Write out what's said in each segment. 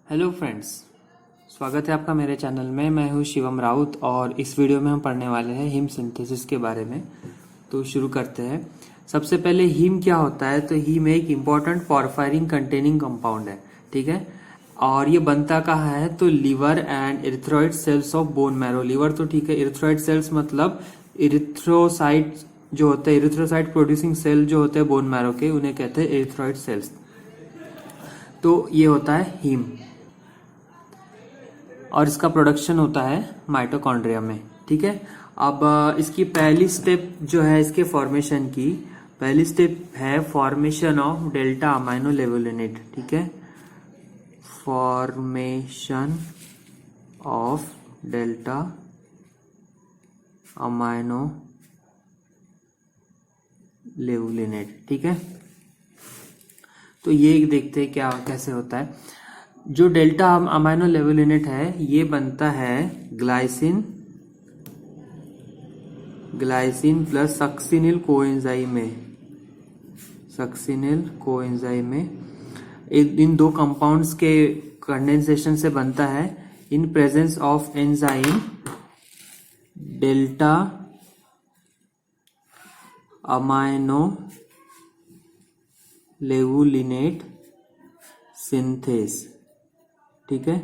Hello friends, स्वागत है आपका मेरे चैनल में। मैं हूं शिवम राउत और इस वीडियो में हम पढ़ने वाले हैं हीम सिंथेसिस के बारे में। तो शुरू करते हैं। सबसे पहले हीम क्या होता है? तो हीम एक इम्पॉर्टेंट पॉरफायरिन कंटेनिंग कंपाउंड है, ठीक है। और ये बनता कहाँ है? तो liver and erythroid cells of bone marrow. Liver तो ठीक है, इरिथ्रोइड सेल्स मतलब इरिथ्रोसाइट जो होते हैं, इरिथ्रोसाइट प्रोड्यूसिंग सेल जो होते हैं बोन मैरो के, उन्हें कहते हैं इरिथ्रोइड सेल्स। तो ये होता है हीम और इसका प्रोडक्शन होता है माइटोकॉन्ड्रिया में, ठीक है। अब इसकी पहली स्टेप जो है इसके फॉर्मेशन की, पहली स्टेप है फॉर्मेशन ऑफ डेल्टा अमाइनो लेवुलिनेट, ठीक है। फॉर्मेशन ऑफ डेल्टा अमाइनो लेवुलिनेट, ठीक है। तो ये देखते हैं क्या कैसे होता है। जो डेल्टा अमाइनो लेवुलिनेट है ये बनता है ग्लाइसिन प्लस सक्सिनिल कोएंजाइम में इन दो कंपाउंड्स के कंडेंसेशन से बनता है in presence of enzyme delta amino levulinate synthase, ठीक है।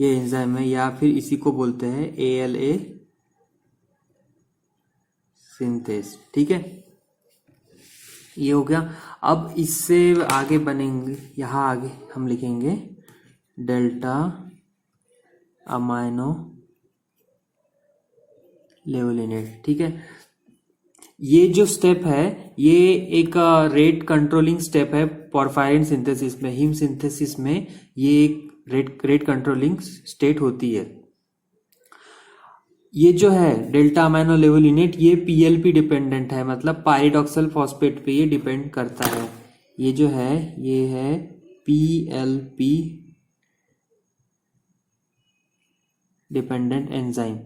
ये एंजाइम है या फिर इसी को बोलते हैं ALA सिंथेस, ठीक है। ये हो गया। अब इससे आगे बनेंगे, यहां आगे हम लिखेंगे डेल्टा अमाइनो लेवुलिनेट, ठीक है। ये जो स्टेप है ये एक रेट कंट्रोलिंग स्टेप है पॉरफायरिन सिंथेसिस में। हीम सिंथेसिस में ये एक रेट कंट्रोलिंग स्टेट होती है। ये जो है डेल्टा अमाइनो लेवुलिनेट ये PLP डिपेंडेंट है, मतलब पायरिडॉक्सिल फॉस्फेट पे ये डिपेंड करता है। ये जो है ये है PLP डिपेंडेंट एंजाइम,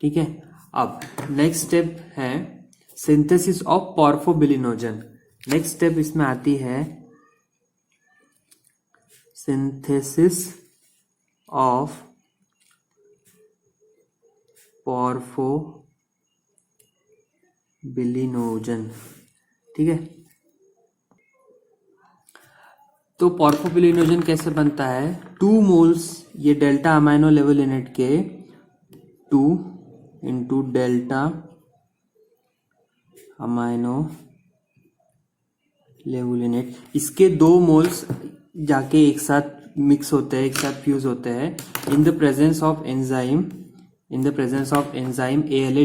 ठीक है। अब नेक्स्ट स्टेप है सिंथेसिस ऑफ पॉर्फोबिलिनोजन। नेक्स्ट स्टेप इसमें आती है सिंथेसिस ऑफ पॉर्फोबिलिनोजन, ठीक है। तो पॉर्फोबिलिनोजन कैसे बनता है? 2 मोल्स ये डेल्टा अमाइनो लेवुलिनेट के 2 इंटू डेल्टा अमाइनो लेवुलिनेट, इसके 2 मोल्स जाके एक साथ मिक्स होते हैं, एक साथ फ्यूज होते हैं इन the presence of enzyme ALA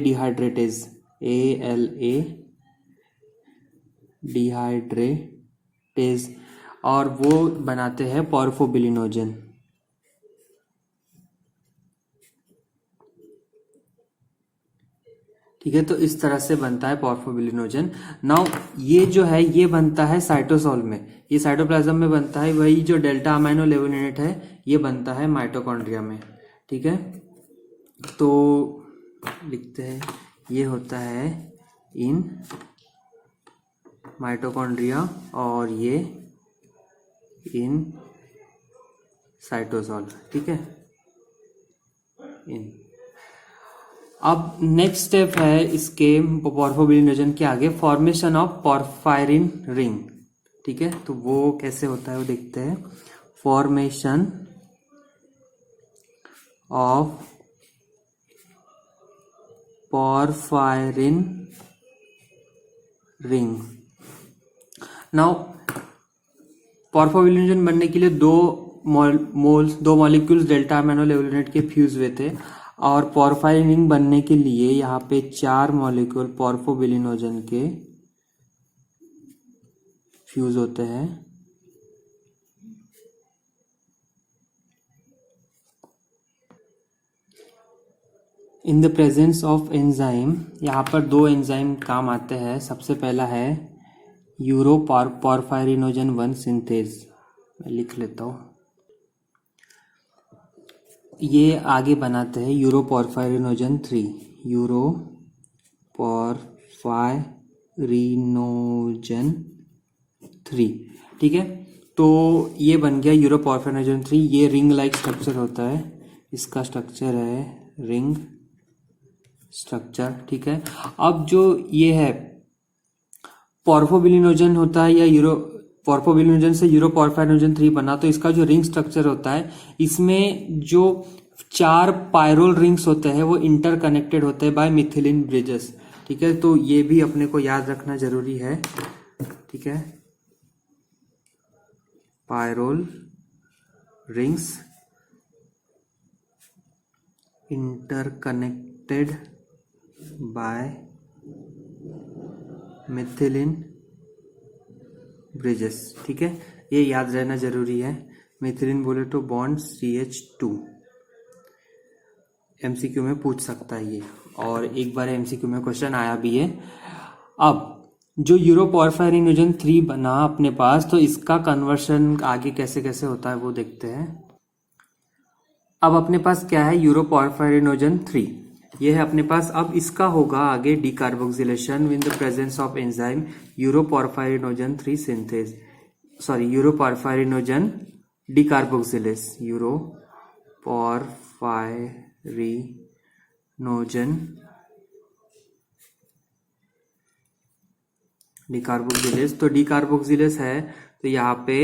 डिहाइड्रेटेज और वो बनाते हैं पॉर्फोबिलिनोजन, ठीक है। तो इस तरह से बनता है पॉर्फोबिलिनोजन। नाउ ये जो है ये बनता है साइटोसोल में, ये साइटोप्लाज्म में बनता है। वही जो डेल्टा अमाइनो लेवुलिनेट है ये बनता है माइटोकॉन्ड्रिया में, ठीक है। तो लिखते हैं ये होता है इन माइटोकॉन्ड्रिया और ये इन साइटोसोल, ठीक है। इन अब नेक्स्ट स्टेप है इसके पॉर्फोबिलिनोजन के आगे फॉर्मेशन ऑफ पॉरफायरिन रिंग, ठीक है। तो वो कैसे होता है वो देखते हैं। Formation of porphyrin ring. Now porphobilinogen बनने के लिए दो मॉलिक्यूल्स डेल्टा अमाइनो लेवुलिनेट के फ्यूज हुए थे और पॉरफायरिन रिंग बनने के लिए यहाँ पे 4 मॉलिक्यूल पॉर्फोबिलिनोजन के फ्यूज होते हैं। इन द प्रेजेंस ऑफ एंजाइम, यहाँ पर 2 एंजाइम काम आते हैं। सबसे पहला है यूरो पॉरफायरिनोजन 1 सिंथेज, मैं लिख लेता हूँ। ये आगे बनाते हैं यूरो पॉरफायरिनोजन 3, यूरो पॉरफायरिनोजन 3, ठीक है। तो ये बन गया यूरोपोर्फिरिनोजन 3। ये रिंग लाइक स्ट्रक्चर होता है, इसका स्ट्रक्चर है रिंग स्ट्रक्चर, ठीक है। अब जो ये है पोर्फोबिलिनोजन होता है या पोर्फोबिलिनोजन से यूरोपोर्फिरिनोजन 3 बना, तो इसका जो रिंग स्ट्रक्चर होता है, इसमें जो 4 पायरोल रिंग्स होते हैं वो इंटरकनेक्टेड होते हैं बाय मिथिलिन ब्रिजेस, ठीक है। तो ये भी अपने को याद रखना जरूरी है, ठीक है। Pyrrole rings interconnected by methylene bridges, ठीक है। ये याद रहना जरूरी है। मिथिलिन बोले तो बॉन्ड CH2, एमसीक्यू में पूछ सकता है ये, और एक बार एमसीक्यू में क्वेश्चन आया भी है। अब जो यूरोपोर्फिरिनोजन 3 बना अपने पास, तो इसका कन्वर्शन आगे कैसे कैसे होता है वो देखते हैं। अब अपने पास क्या है, यूरोपोर्फिरिनोजन 3 ये है अपने पास। अब इसका होगा आगे decarboxylation with the presence of enzyme uroporphyrinogen 3 synthase, sorry uroporphyrinogen decarboxylase, uroporphyrinogen decarboxylase. तो डीकार्बोक्सिलेस है तो यहाँ पे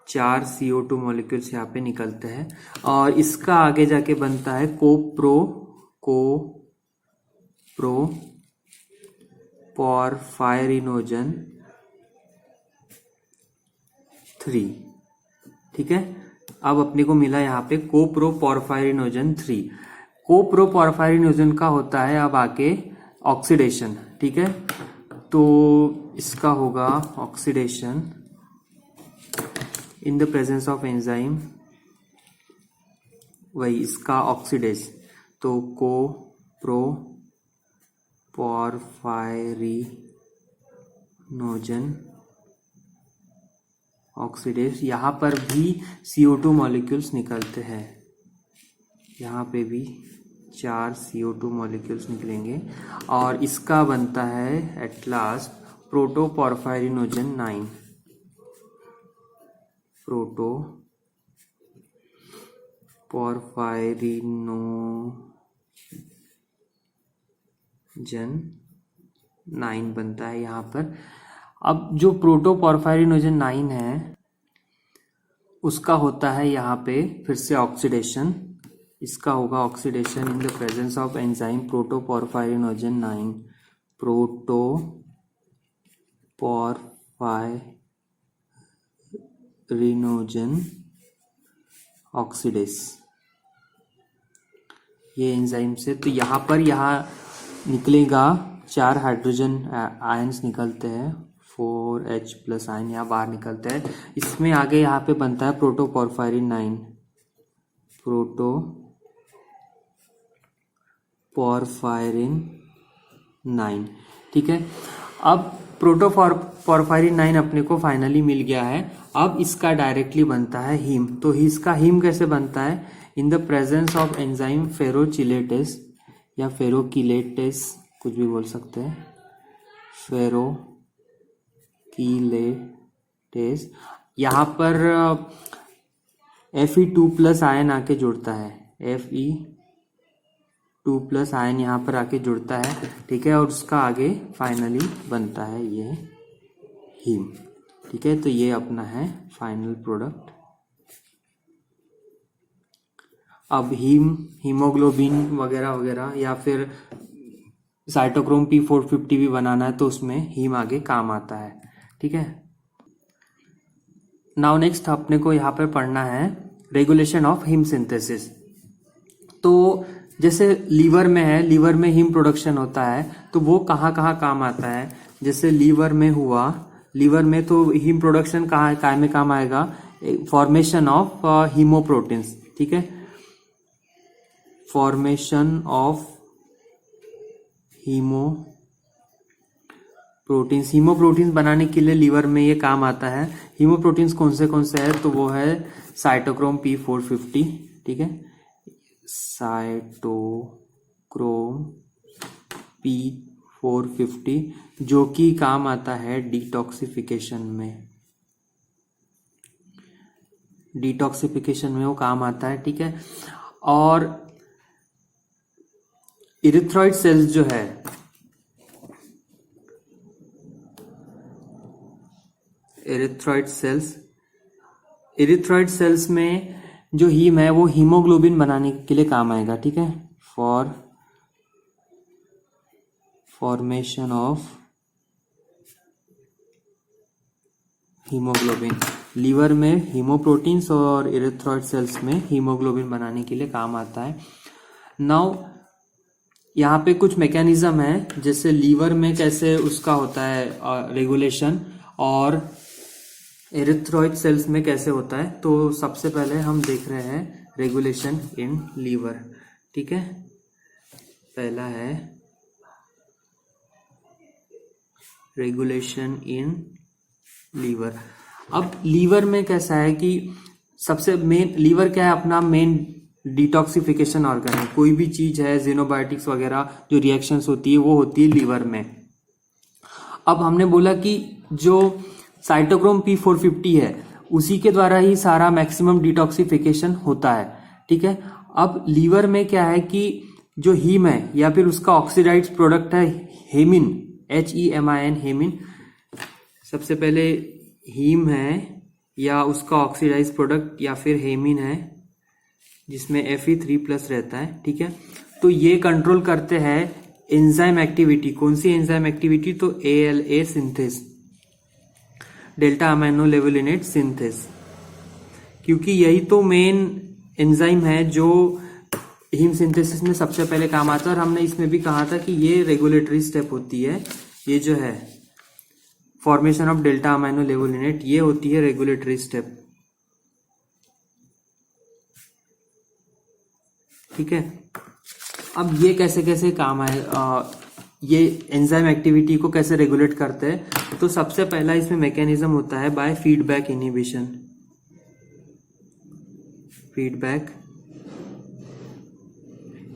4 CO2 मॉलिक्यूल्स यहाँ पे निकलते हैं, और इसका आगे जाके बनता है पोर्फायरिनोजन 3, ठीक है। अब अपने को मिला यहाँ पे पोर्फायरिनोजन 3। पोर्फायरिनोजन का होता है अब आके ऑक्सीडेशन, ठीक है। तो इसका होगा oxidation in the presence of enzyme, वही इसका ऑक्सीडेज, तो पोर्फायरिनोजन ऑक्सीडेज। यहाँ पर भी CO2 मॉलिक्यूल्स निकलते हैं, यहाँ पे भी 4 CO2 मॉलिक्यूल्स निकलेंगे, और इसका बनता है एट लास्ट प्रोटोपोर्फायरिनोजन 9, प्रोटोपोर्फायरिनोजन 9 बनता है यहाँ पर। अब जो प्रोटोपोर्फायरिनोजन 9 है उसका होता है यहाँ पे फिर से ऑक्सीडेशन, इसका होगा oxidation in the presence of enzyme protoporphyrinogen 9, protoporphyrinogen oxidase, ये एंजाइम से। तो यहाँ पर निकलेगा 4 हाइड्रोजन आयंस निकलते हैं, 4H+ आयन यहाँ बाहर निकलते हैं। इसमें आगे यहाँ पे बनता है प्रोटोपोर्फायरिन 9, प्रोटोपोर्फायरिन 9, ठीक है। अब प्रोटोपोर्फायरिन 9 अपने को फाइनली मिल गया है। अब इसका डायरेक्टली बनता है हीम। तो इसका हीम कैसे बनता है, in the presence of enzyme ferrochelatase या फेरोकिलेटेस, कुछ भी बोल सकते हैं, फेरोकिलेटेस। यहाँ पर Fe2+ आयन आके जुड़ता है, Fe2+ आयन यहाँ पर आके जुड़ता है, ठीक है, और उसका आगे फाइनली बनता है ये हीम, ठीक है। तो ये अपना है फाइनल प्रोडक्ट। अब हीमोग्लोबिन वगैरह वगैरह या फिर साइटोक्रोम P450 भी बनाना है तो उसमें हीम आगे काम आता है, ठीक है। नाउ नेक्स्ट अपने को यहाँ पर पढ़ना है रेगुलेशन ऑफ हीम सिंथेसिस। तो जैसे लीवर में है, लीवर में हीम प्रोडक्शन होता है, तो वो कहाँ कहाँ काम आता है। जैसे लीवर में हुआ, लीवर में तो हीम प्रोडक्शन कहाँ में काम आएगा, फॉर्मेशन ऑफ हीमोप्रोटीन्स, ठीक है, फॉर्मेशन ऑफ हीमोप्रोटीन्स बनाने के लिए लीवर में ये काम आता है। हीमोप्रोटीन्स कौन से है, तो वो है साइटोक्रोम P450, ठीक है, साइटोक्रोम P450, जो कि काम आता है डिटॉक्सिफिकेशन में, डिटॉक्सिफिकेशन में वो काम आता है, ठीक है। और इरिथ्रॉइड सेल्स जो है, इरिथ्रॉइड सेल्स में जो हीम है वो हीमोग्लोबिन बनाने के लिए काम आएगा, ठीक है, for formation of haemoglobin. Liver में हीमोप्रोटीन्स और इरिथ्रॉइड सेल्स में हीमोग्लोबिन बनाने के लिए काम आता है। नाउ यहाँ पे कुछ मैकेनिज्म है, जैसे लीवर में कैसे उसका होता है रेगुलेशन, और एरिथ्रॉइड सेल्स में कैसे होता है। तो सबसे पहले हम देख रहे हैं रेगुलेशन इन लीवर, ठीक है। पहला है रेगुलेशन इन लीवर। अब लीवर में कैसा है कि सबसे मेन, लीवर क्या है, अपना मेन डिटॉक्सिफिकेशन ऑर्गन है। कोई भी चीज है, ज़ेनोबायोटिक्स वगैरह जो रिएक्शंस होती है वो होती है लीवर में। अब हमने बोला कि जो साइटोक्रोम P450 है उसी के द्वारा ही सारा मैक्सिमम डिटॉक्सिफिकेशन होता है, ठीक है। अब लीवर में क्या है कि जो हीम है या फिर उसका ऑक्सीडाइज्ड प्रोडक्ट है हेमिन, HEMIN, हेमिन। सबसे पहले हीम है या उसका ऑक्सीडाइज्ड प्रोडक्ट या फिर हेमिन है जिसमें Fe3+ रहता है, ठीक है। तो ये कंट्रोल करते हैं एंजाइम एक्टिविटी। कौन सी एंजाइम एक्टिविटी? तो ALA synthase, delta amino levulinate synthase, क्योंकि यही तो मेन एंजाइम है जो हीम सिंथेसिस में सबसे पहले काम आता है। और हमने इसमें भी कहा था कि ये रेगुलेटरी स्टेप होती है, ये जो है फॉर्मेशन ऑफ डेल्टा अमाइनो लेवलिनेट, ये होती है रेगुलेटरी स्टेप, ठीक है। अब ये कैसे कैसे काम आए, ये एंजाइम एक्टिविटी को कैसे रेगुलेट करते हैं। तो सबसे पहला इसमें मैकेनिज्म होता है by feedback inhibition, feedback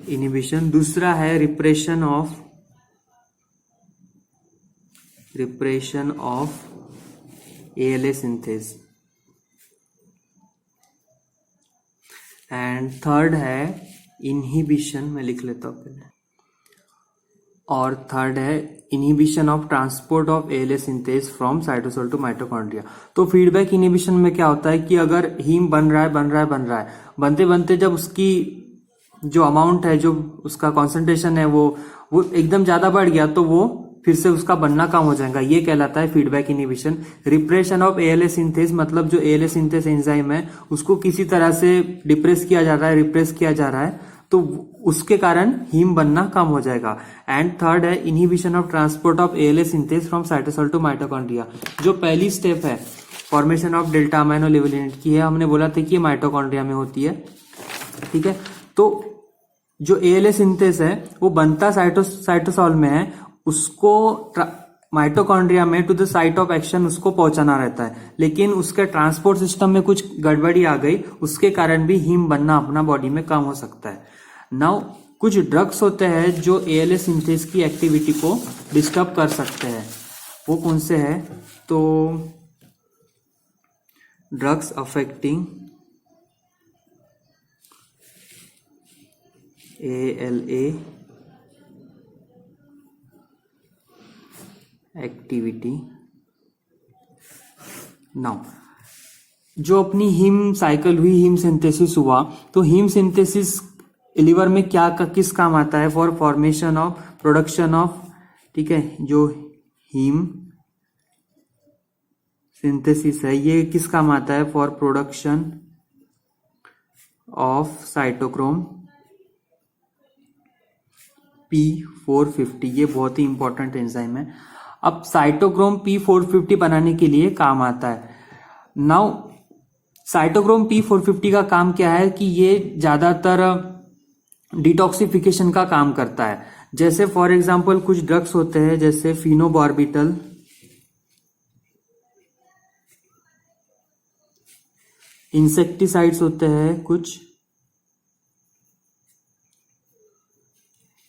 inhibition. दूसरा है repression of ALA synthase, and third है इनहिबिशन, मैं लिख लेता हूं पहले, और थर्ड है inhibition of transport of ALA synthase from cytosol to mitochondria. तो फीडबैक इनहिबिशन में क्या होता है कि अगर हीम बन रहा है, बनते बनते जब उसकी जो अमाउंट है, जो उसका कॉन्सेंट्रेशन है वो एकदम ज्यादा बढ़ गया तो वो फिर से उसका बनना कम हो जाएगा, ये कहलाता है feedback inhibition. Repression of ALA synthase, मतलब जो ALA सिंथेस एंजाइम है उसको किसी तरह से डिप्रेस किया जा रहा है, रिप्रेस किया जा रहा है, तो उसके कारण हीम बनना कम हो जाएगा। एंड थर्ड है inhibition of transport of ALA synthase from cytosol to mitochondria. जो पहली स्टेप है formation of delta amino levulinate की है, हमने बोला था कि ये माइटोकॉन्ड्रिया में होती है, ठीक है। तो जो ALA सिंथेस है वो बनता साइटोसोल में है, उसको माइटोकॉन्ड्रिया में to the site of action उसको पहुंचाना रहता है, लेकिन उसके ट्रांसपोर्ट सिस्टम में कुछ गड़बड़ी आ गई, उसके कारण भी हीम बनना अपना बॉडी में कम हो सकता है। नाउ कुछ ड्रग्स होते हैं जो ALA सिंथेस की एक्टिविटी को डिस्टर्ब कर सकते हैं, वो कौन से हैं? तो drugs affecting ALA activity. Now जो अपनी हीम साइकिल हुई, हीम सिंथेसिस हुआ, तो हीम सिंथेसिस लिवर में क्या किस काम आता है? For formation of production of, ठीक है, जो हीम सिंथेसिस है ये किस काम आता है? For production of cytochrome P450, ये बहुत ही इंपॉर्टेंट एंजाइम है। अब साइटोक्रोम P450 बनाने के लिए काम आता है। नाउ साइटोक्रोम P450 का काम क्या है कि ये ज्यादातर डिटॉक्सिफिकेशन का काम करता है। जैसे फॉर एग्जांपल कुछ ड्रग्स होते हैं जैसे फिनोबार्बिटल, इंसेक्टिसाइड्स होते हैं कुछ,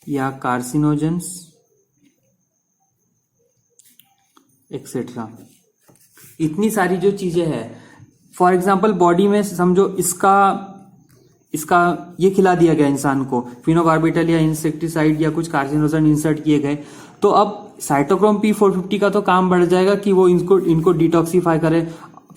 या कार्सिनोजेंस एक्सेट्रा। इतनी सारी जो चीजें हैं फॉर एग्जाम्पल बॉडी में समझो इसका ये खिला दिया गया इंसान को, फिनोबार्बिटल या इंसेक्टिसाइड या कुछ कार्सिनोजन इंसर्ट किए गए, तो अब साइटोक्रोम P450 का तो काम बढ़ जाएगा कि वो इनको डिटॉक्सिफाई करे।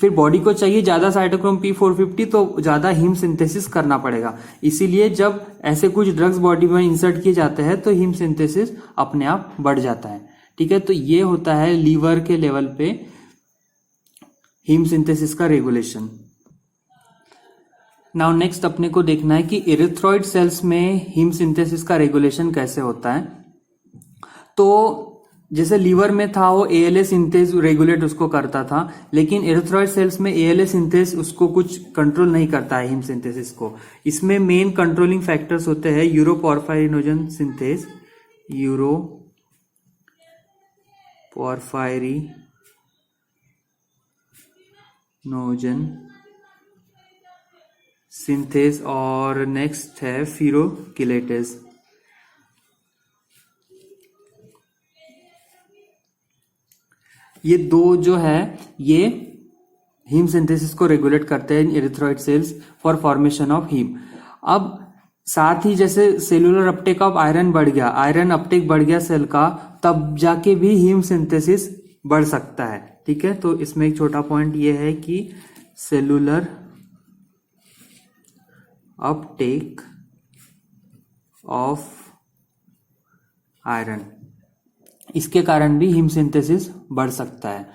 फिर बॉडी को चाहिए ज्यादा साइटोक्रोम P450, तो ज्यादा हीम सिंथेसिस करना पड़ेगा। इसीलिए जब ऐसे कुछ ड्रग्स बॉडी में इंसर्ट किए जाते हैं तो हीम सिंथेसिस अपने आप बढ़ जाता है। ठीक है, तो ये होता है लीवर के लेवल पे हीम सिंथेसिस का रेगुलेशन। नाउ नेक्स्ट अपने को देखना है कि इरिथ्रॉइड सेल्स में हीम सिंथेसिस का रेगुलेशन कैसे होता है। तो जैसे लीवर में था वो ALA सिंथेस रेगुलेट उसको करता था, लेकिन इरिथ्रॉइड सेल्स में ALA सिंथेस उसको कुछ कंट्रोल नहीं करता है हीम सिंथेसिस को। इसमें मेन कंट्रोलिंग फैक्टर्स होते हैं यूरोपोर्फाइरिनोजन सिंथेस, यूरोपोर्फाइरिनोजन सिंथेस, और नेक्स्ट है फिरोकिलेटेस। ये दो जो है ये हीम सिंथेसिस को रेगुलेट करते हैं in erythroid cells for formation of heme. अब साथ ही जैसे सेलुलर अपटेक ऑफ आयरन बढ़ गया, आयरन अपटेक बढ़ गया सेल का, तब जाके भी हीम सिंथेसिस बढ़ सकता है। ठीक है, तो इसमें एक छोटा पॉइंट ये है कि सेलुलर अपटेक ऑफ आयरन, इसके कारण भी हीम सिंथेसिस बढ़ सकता है।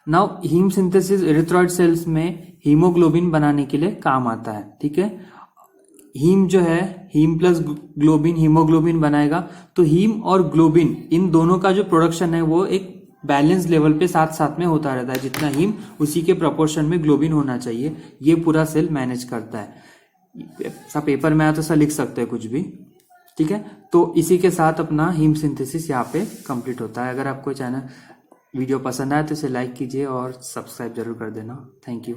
नाउ हीम सिंथेसिस इरिथ्रॉइड सेल्स में हीमोग्लोबिन बनाने के लिए काम आता है। ठीक है, हीम जो है हीम प्लस ग्लोबिन हीमोग्लोबिन बनाएगा, तो हीम और ग्लोबिन इन दोनों का जो प्रोडक्शन है वो एक बैलेंस लेवल पे साथ साथ में होता रहता है। जितना हीम उसी के प्रोपोर्शन में ग्लोबिन होना चाहिए, ये पूरा सेल मैनेज करता है। सब पेपर में आया तो ऐसा लिख सकते हैं कुछ भी। ठीक है, तो इसी के साथ अपना हीम सिंथेसिस यहाँ पे कंप्लीट होता है। अगर आपको चैनल वीडियो पसंद आए तो इसे लाइक कीजिए और सब्सक्राइब जरूर कर देना। Thank you.